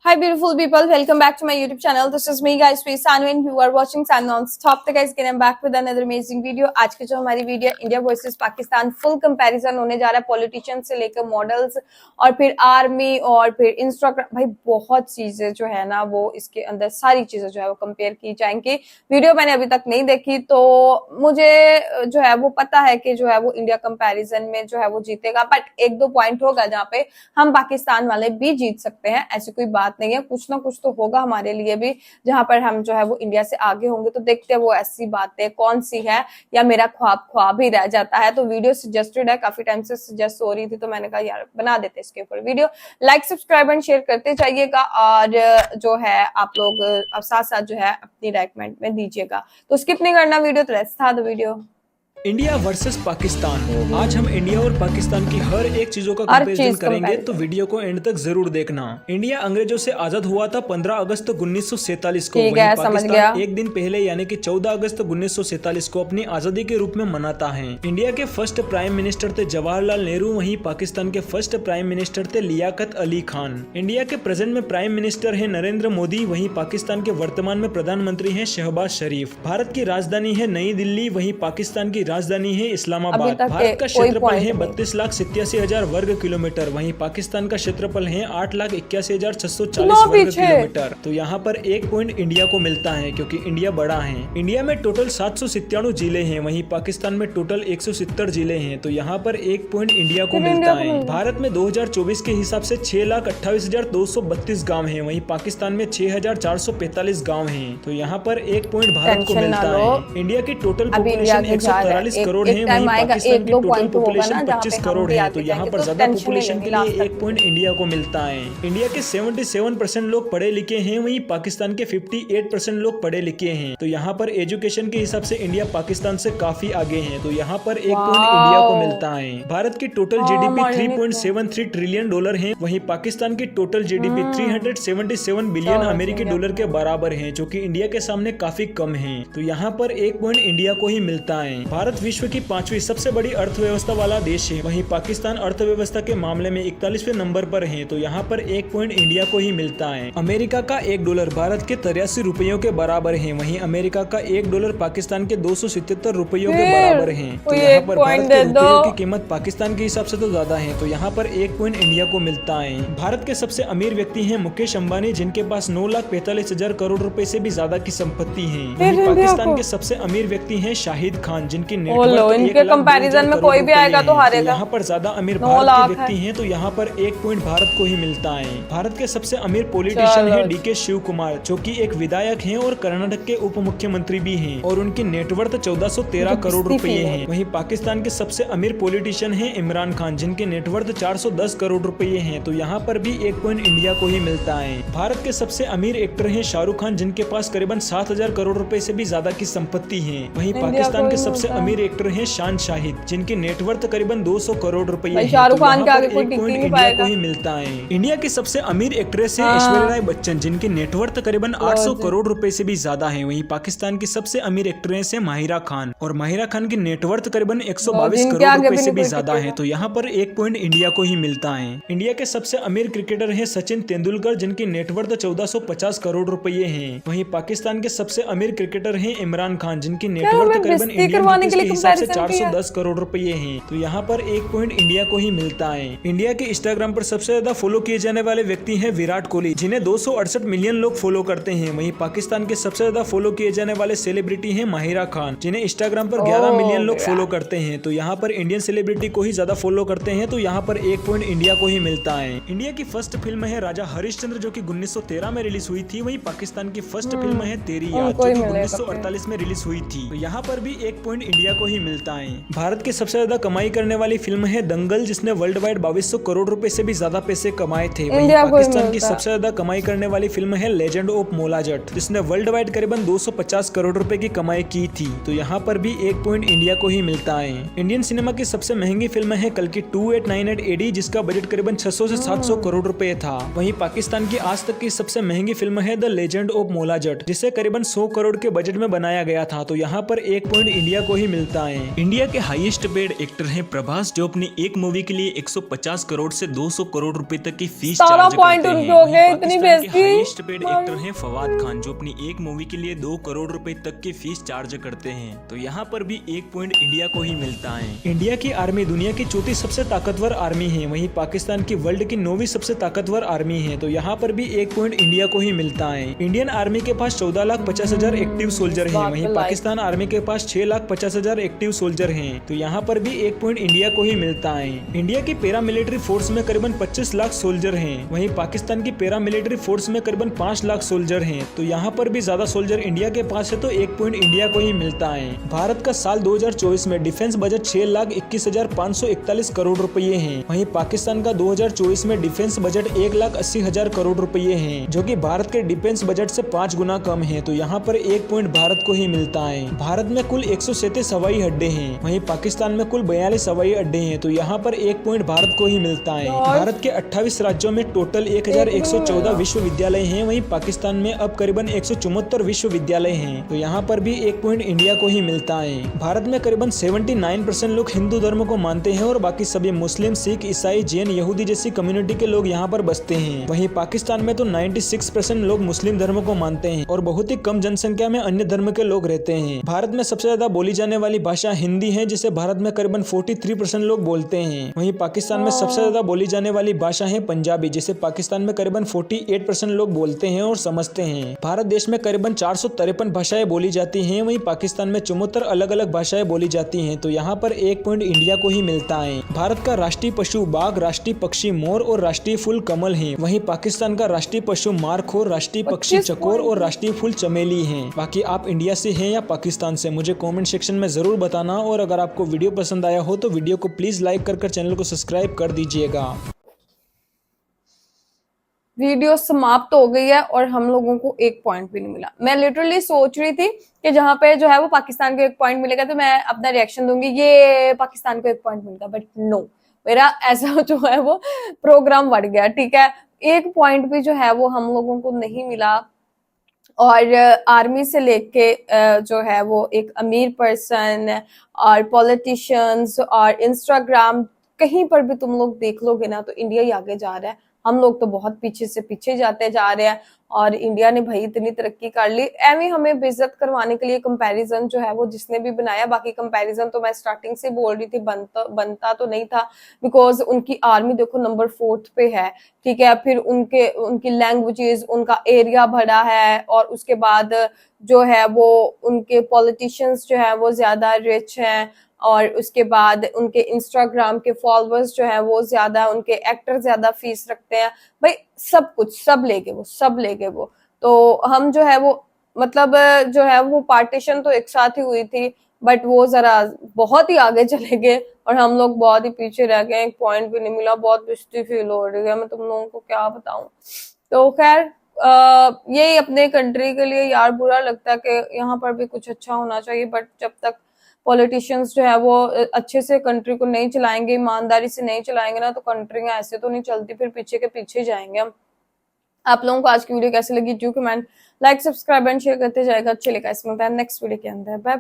Hi beautiful people, welcome back to my YouTube channel. This is me guys, Sanu and you are watching Sanu Non-Stop. तो guys again I'm back with another amazing video. आज की जो हमारी video India versus Pakistan full comparison होने जा रहा है politician से लेकर मॉडल्स और फिर आर्मी और फिर इंस्ट्रक्टर। भाई बहुत चीजें जो है ना वो इसके अंदर सारी चीजें जो है वो कंपेयर की जाएंगी। वीडियो मैंने अभी तक नहीं देखी तो मुझे जो है वो पता है कि जो है वो इंडिया कंपैरिजन में जो है वो जीतेगा, बट एक दो पॉइंट होगा जहाँ पे हम पाकिस्तान वाले भी जीत सकते हैं। ऐसी कोई बात नहीं है, कुछ ना कुछ तो होगा हमारे लिए भी जहां पर हम जो है वो इंडिया से आगे होंगे। तो देखते हैं वो ऐसी बातें कौन सी है या मेरा ख्वाब ही रह जाता है। तो वीडियो सजेस्टेड है, काफी टाइम से सजेस्ट हो रही थी तो मैंने कहा यार बना देते इसके ऊपर video. Like subscribe and share करते जाइएगा और जो है आप लोग साथ साथ जो है अपनी रेकमेंड में दीजिएगा। तो स्किप नहीं करना वीडियो। तो let's start the video. India versus Pakistan. आज हम इंडिया और पाकिस्तान की हर एक चीजों का कंपैरिजन करेंगे, तो वीडियो को एंड तक जरूर देखना। इंडिया अंग्रेजों से आजाद हुआ था 15 अगस्त 1947 को। वहीं पाकिस्तान एक दिन पहले यानी कि 14 अगस्त 1947 को अपनी आजादी के रूप में मनाता है। इंडिया के फर्स्ट प्राइम मिनिस्टर थे जवाहरलाल नेहरू, वहीं पाकिस्तान के फर्स्ट प्राइम मिनिस्टर थे लियाकत अली खान। इंडिया के प्रेजेंट में प्राइम मिनिस्टर है नरेंद्र मोदी, वहीं पाकिस्तान के वर्तमान में प्रधानमंत्री है शहबाज शरीफ। भारत की राजधानी है नई दिल्ली, वहीं पाकिस्तान की राजधानी है इस्लामाबाद। भारत का क्षेत्रफल है 32,87,000 वर्ग किलोमीटर, वहीं पाकिस्तान का क्षेत्रफल है 8,81,640 वर्ग किलोमीटर। तो यहाँ पर एक पॉइंट इंडिया को मिलता है क्योंकि इंडिया बड़ा है। इंडिया में टोटल 797 जिले हैं, वहीं पाकिस्तान में टोटल 170 जिले हैं। तो यहाँ पर एक पॉइंट इंडिया को मिलता है। भारत में 2024 के हिसाब से 6,28,232 गाँव है, वहीं पाकिस्तान में 6,445 गाँव है। तो यहाँ पर एक पॉइंट भारत को मिलता है। इंडिया की टोटल पॉपुलेशन 143 करोड़ है, वहीं पाकिस्तान की टोटल पॉपुलेशन 25 करोड़ है। तो यहाँ पर ज्यादा पॉपुलेशन के लिए एक पॉइंट इंडिया को मिलता है। इंडिया के 77% लोग पढ़े लिखे हैं, वहीं पाकिस्तान के 58% लोग पढ़े लिखे हैं। तो यहाँ पर एजुकेशन के हिसाब से इंडिया पाकिस्तान से काफी आगे है। तो यहाँ पर एक पॉइंट इंडिया को मिलता है। भारत की टोटल जीडीपी $3.73 ट्रिलियन है, वहीं पाकिस्तान की टोटल जीडीपी 377 बिलियन अमेरिकी डॉलर के बराबर है, जो कि इंडिया के सामने काफी कम है। तो यहाँ पर एक पॉइंट इंडिया को ही मिलता है। भारत विश्व की 5वीं सबसे बड़ी अर्थव्यवस्था वाला देश है, वहीं पाकिस्तान अर्थव्यवस्था के मामले में 41वें नंबर पर है। तो यहाँ पर एक पॉइंट इंडिया को ही मिलता है। अमेरिका का $1 भारत के 83 रुपयों के बराबर है, वहीं अमेरिका का $1 पाकिस्तान के 277 रुपयों के बराबर है। तो यहाँ पर भारत के रुपयों की कीमत पाकिस्तान के हिसाब से तो ज्यादा है। तो यहाँ पर एक पॉइंट इंडिया को मिलता है। भारत के सबसे अमीर व्यक्ति है मुकेश अंबानी, जिनके पास 9,45,000 करोड़ रुपए से भी ज्यादा की संपत्ति है। वहीं पाकिस्तान के सबसे अमीर व्यक्ति है शाहिद खान, जिनकी इनके कंपैरिजन में कोई भी आएगा तो हारेगा। यहाँ पर ज्यादा अमीर भारत के व्यक्ति हैं, तो यहाँ पर एक पॉइंट भारत को ही मिलता है। भारत के सबसे अमीर पॉलिटिशियन है डीके शिव कुमार, जो कि एक विधायक हैं और कर्नाटक के उप मुख्यमंत्री भी हैं, और उनकी नेटवर्थ 1413 करोड़ रुपए है। वहीं पाकिस्तान के सबसे अमीर पॉलिटिशियन है इमरान खान, जिनके नेटवर्थ 410 करोड़ रुपए है। तो यहाँ पर भी एक पॉइंट इंडिया को ही मिलता है। भारत के सबसे अमीर एक्टर है शाहरुख खान, जिनके पास करीबन 7,000 करोड़ रुपए से भी ज्यादा की संपत्ति है। वहीं पाकिस्तान के सबसे अमीर एक्टर है शान शाहिद, जिनकी नेटवर्थ करीबन 200 करोड़ रुपए है। शाहरुख खान के आगे कोई एक पॉइंट इंडिया को ही मिलता है। इंडिया की सबसे अमीर एक्ट्रेस है ऐश्वर्या राय बच्चन, जिनकी नेटवर्थ करीबन 800 करोड़ रुपए से भी ज्यादा है। वहीं पाकिस्तान की सबसे अमीर एक्ट्रेस है माहिरा खान, और माहिरा खान की नेटवर्थ करीबन 122 करोड़ रुपए से भी ज्यादा है। तो यहाँ पर एक पॉइंट इंडिया को ही मिलता है। इंडिया के सबसे अमीर क्रिकेटर है सचिन तेंदुलकर, जिनकी नेटवर्थ 1450 करोड़ रुपए है। वहीं पाकिस्तान के सबसे अमीर क्रिकेटर है इमरान खान, जिनकी नेटवर्थ करीबन इंडियन के हिसाब से 410 करोड़ रुपए हैं। तो यहाँ पर एक पॉइंट इंडिया को ही मिलता है। इंडिया के इंस्टाग्राम पर सबसे ज्यादा फॉलो किए जाने वाले व्यक्ति हैं विराट कोहली, जिन्हें 268 मिलियन लोग फॉलो करते हैं। वहीं पाकिस्तान के सबसे ज्यादा फॉलो किए जाने वाले सेलिब्रिटी हैं माहिरा खान, जिन्हें इंस्टाग्राम पर 11 मिलियन लोग फॉलो करते हैं। तो यहाँ पर इंडियन सेलिब्रिटी को ही ज्यादा फॉलो करते हैं। तो यहाँ पर एक पॉइंट इंडिया को ही मिलता है। इंडिया की फर्स्ट फिल्म है राजा हरिश्चंद्र, जो की 1913 में रिलीज हुई थी। वहीं पाकिस्तान की फर्स्ट फिल्म है तेरी याद, जो की 1948 में रिलीज हुई थी। तो यहाँ पर भी एक पॉइंट इंडिया को ही मिलता है। भारत की सबसे ज्यादा कमाई करने वाली फिल्म है दंगल, जिसने वर्ल्ड वाइड 2200 करोड़ रुपए से भी ज्यादा पैसे कमाए थे। वहीं पाकिस्तान की सबसे ज्यादा कमाई करने वाली फिल्म है लेजेंड ऑफ मोलाजट, जिसने वर्ल्ड वाइड करीबन 250 करोड़ रुपए की कमाई की थी। तो यहाँ पर भी एक पॉइंट इंडिया को ही मिलता है। इंडियन सिनेमा की सबसे महंगी फिल्म है कल्कि 2898 AD, जिसका बजट करीबन 600 से 700 करोड़ रुपए था। वहीं पाकिस्तान की आज तक की सबसे महंगी फिल्म है द लेजेंड ऑफ मोलाजट, जिसे करीबन 100 करोड़ के बजट में बनाया गया था। तो यहाँ पर एक पॉइंट इंडिया को ही मिलता है। इंडिया के हाईएस्ट पेड एक्टर हैं प्रभास, जो अपनी एक मूवी के लिए 150 करोड़ से 200 करोड़ रुपए तक की फीस चार्ज करते हैं। हो गए, इतनी पाकिस्तान के बेइज्जती। हाईएस्ट पेड एक्टर हैं फवाद खान, जो अपनी एक मूवी के लिए 2 करोड़ रुपए तक की फीस चार्ज करते हैं। तो यहाँ पर भी 1 पॉइंट इंडिया को ही मिलता है। इंडिया की आर्मी दुनिया की चौथी सबसे ताकतवर आर्मी है, वहीं पाकिस्तान की वर्ल्ड की 9वीं सबसे ताकतवर आर्मी है। तो यहाँ पर भी 1 पॉइंट इंडिया को ही मिलता है। इंडियन आर्मी के पास 14,50,000 एक्टिव सोल्जर हैं, वहीं पाकिस्तान आर्मी के पास 6,50,000 एक्टिव सोल्जर हैं। तो यहाँ पर भी 1 पॉइंट इंडिया को ही मिलता है। इंडिया की पैरामिलिट्री फोर्स में करीबन 25 लाख सोल्जर हैं, वहीं पाकिस्तान की पैरामिलिट्री फोर्स में करीबन 5 लाख सोल्जर हैं। तो यहाँ पर भी ज्यादा सोल्जर इंडिया के पास है, तो 1 पॉइंट इंडिया को ही मिलता है। भारत का साल 2024 में डिफेंस बजट 6,21,541 करोड़ रुपए हैं, वहीं पाकिस्तान का 2024 में डिफेंस बजट 1,80,000 करोड़ रुपए हैं, जो कि भारत के डिफेंस बजट से 5 गुना कम है। तो यहाँ पर 1 पॉइंट भारत को ही मिलता है। भारत में कुल 137 हवाई अड्डे हैं, वहीं पाकिस्तान में कुल 42 हवाई अड्डे हैं। तो यहाँ पर 1 पॉइंट भारत को ही मिलता है। भारत के 28 राज्यों में टोटल 1,114 विश्वविद्यालय हैं, वहीं पाकिस्तान में अब करीबन 174 विश्वविद्यालय हैं। तो यहाँ पर भी 1 पॉइंट इंडिया को ही मिलता है। भारत में करीबन 79% लोग हिंदू धर्म को मानते हैं और बाकी सभी मुस्लिम, सिख, ईसाई, जैन, यहूदी जैसी कम्युनिटी के लोग यहाँ पर बसते हैं। वहीं पाकिस्तान में तो 96% लोग मुस्लिम धर्म को मानते हैं और बहुत ही कम जनसंख्या में अन्य धर्म के लोग रहते हैं। भारत में सबसे ज्यादा बोली जाने वाली भाषा हिंदी है, जिसे भारत में करीबन 43% लोग बोलते हैं। वहीं पाकिस्तान में सबसे ज्यादा बोली जाने वाली भाषा है पंजाबी, जिसे पाकिस्तान में करीबन 48% लोग बोलते हैं और समझते हैं। भारत देश में करीबन 453 भाषाएं बोली जाती हैं, वहीं पाकिस्तान में 74 अलग अलग भाषाएं बोली जाती हैं। तो यहाँ पर 1 पॉइंट इंडिया को ही मिलता है। भारत का राष्ट्रीय पशु बाघ, राष्ट्रीय पक्षी मोर और राष्ट्रीय फूल कमल है, वहीं पाकिस्तान का राष्ट्रीय पशु मारखोर, राष्ट्रीय पक्षी चकोर और राष्ट्रीय फूल चमेली है। बाकी आप इंडिया से हैं या पाकिस्तान से, मुझे कमेंट सेक्शन में जरूर बताना। और अगर आपको वीडियो पसंद आया हो तो वीडियो को प्लीज लाइक कर चैनल को सब्सक्राइब कर दीजिएगा। वीडियो समाप्त हो गई है और हम लोगों को 1 पॉइंट भी नहीं मिला। मैं लिटरली सोच रही थी कि जहां पे जो है वो पाकिस्तान को 1 पॉइंट मिलेगा तो मैं अपना रिएक्शन दूंगी, ये पाकिस्तान को 1 पॉइंट मिलेगा, बट नो, मेरा ऐसा जो है वो प्रोग्राम बढ़ गया। ठीक है, 1 पॉइंट भी जो है वो हम लोगों को नहीं मिला। और आर्मी से लेके जो है वो एक अमीर पर्सन और पॉलिटिशियंस और इंस्टाग्राम, कहीं पर भी तुम लोग देख लोगे ना तो इंडिया ही आगे जा रहा है। हम लोग तो बहुत पीछे से पीछे जाते जा रहे हैं और इंडिया ने भाई इतनी तरक्की कर ली। एवं हमें बेइज्जत करवाने के लिए कंपैरिजन जो है वो जिसने भी बनाया, बाकी कंपैरिजन तो मैं स्टार्टिंग से बोल रही थी बनता तो नहीं था, बिकॉज उनकी आर्मी देखो नंबर 4 पे है। ठीक है, फिर उनकी लैंग्वेजेस, उनका एरिया बड़ा है और उसके बाद जो है वो उनके पॉलिटिशियंस जो है वो ज्यादा रिच हैं और उसके बाद उनके इंस्टाग्राम के फॉलोअर्स जो है वो ज्यादा, उनके एक्टर ज्यादा फीस रखते हैं। भाई सब कुछ सब लेके वो तो हम जो है वो मतलब जो है वो पार्टीशन तो एक साथ ही हुई थी, बट वो जरा बहुत ही आगे चले गए और हम लोग बहुत ही पीछे रह गए। 1 पॉइंट भी नहीं मिला, बहुत बेइज्जती फील हो रही है, मैं तुम लोगों को क्या बताऊं। तो खैर यही अपने कंट्री के लिए यार बुरा लगता है कि यहाँ पर भी कुछ अच्छा होना चाहिए, बट जब तक पॉलिटिशियंस जो है वो अच्छे से कंट्री को नहीं चलाएंगे, ईमानदारी से नहीं चलाएंगे ना, तो कंट्रियां ऐसे तो नहीं चलती, फिर पीछे के पीछे जाएंगे हम। आप लोगों को आज की वीडियो कैसी लगी, do comment, like, subscribe and share करते जाएगा। चलेगा, इसमें नेक्स्ट वीडियो के अंदर। बाय।